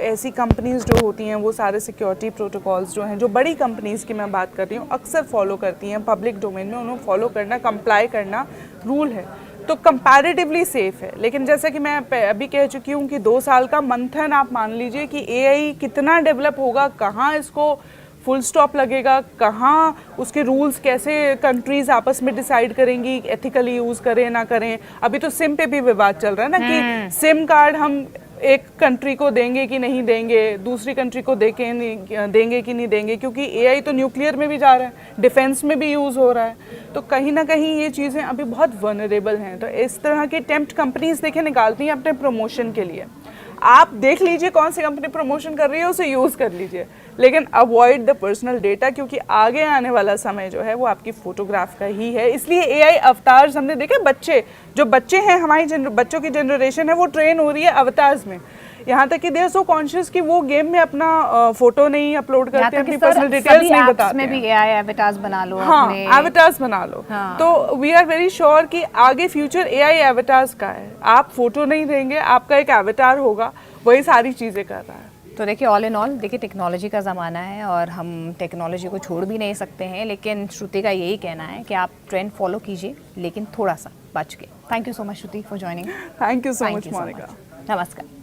ऐसी कंपनीज जो होती हैं वो सारे सिक्योरिटी प्रोटोकॉल्स जो हैं, जो बड़ी कंपनीज की मैं बात कर रही हूँ, अक्सर फॉलो करती हैं। पब्लिक डोमेन में उन्हें फॉलो करना, कंप्लाई करना रूल है, तो कंपैरेटिवली सेफ है। लेकिन जैसा कि मैं अभी कह चुकी हूँ कि 2 साल का मंथन आप मान लीजिए कि AI कितना डेवलप होगा, कहाँ इसको फुल स्टॉप लगेगा, कहाँ उसके रूल्स कैसे कंट्रीज आपस में डिसाइड करेंगी एथिकली यूज़ करें ना करें। अभी तो सिम पे भी विवाद चल रहा है ना कि सिम कार्ड हम एक कंट्री को देंगे कि नहीं देंगे, दूसरी कंट्री को देंगे कि नहीं देंगे, क्योंकि AI तो न्यूक्लियर में भी जा रहा है, डिफेंस में भी यूज़ हो रहा है। तो कहीं ना कहीं ये चीज़ें अभी बहुत वनरेबल हैं। तो इस तरह के टेम्प्ट कंपनीज देखें निकालती हैं अपने प्रमोशन के लिए। आप देख लीजिए कौन सी कंपनी प्रमोशन कर रही है, उसे यूज़ कर लीजिए, लेकिन अवॉइड द पर्सनल डेटा, क्योंकि आगे आने वाला समय जो है वो आपकी फोटोग्राफ का ही है। इसलिए AI अवतार्स हमने देखे, बच्चे हैं, हमारी बच्चों की जनरेशन है, वो ट्रेन हो रही है अवतार्स में। यहाँ तक कि दे आर सो कॉन्शियस कि वो गेम में अपना फोटो नहीं अपलोड करते, अपनी पर्सनल डिटेल्स नहीं बताते
में भी AI एवेटार्स बना लो।
हाँ, एवेटार्स बना लो। हाँ। तो वी आर वेरी श्योर कि आगे फ्यूचर AI एवेटार्स का है। आप फोटो नहीं देंगे, आपका एक एवेटार होगा, वही सारी चीज़ें कर रहा है।
तो देखिए, ऑल इन ऑल देखिए, टेक्नोलॉजी का ज़माना है और हम टेक्नोलॉजी को छोड़ भी नहीं सकते हैं, लेकिन श्रुति का यही कहना है कि आप ट्रेंड फॉलो कीजिए, लेकिन थोड़ा सा बच के। Thank you so much Shruti for joining.
Thank you so much Monika.
नमस्कार।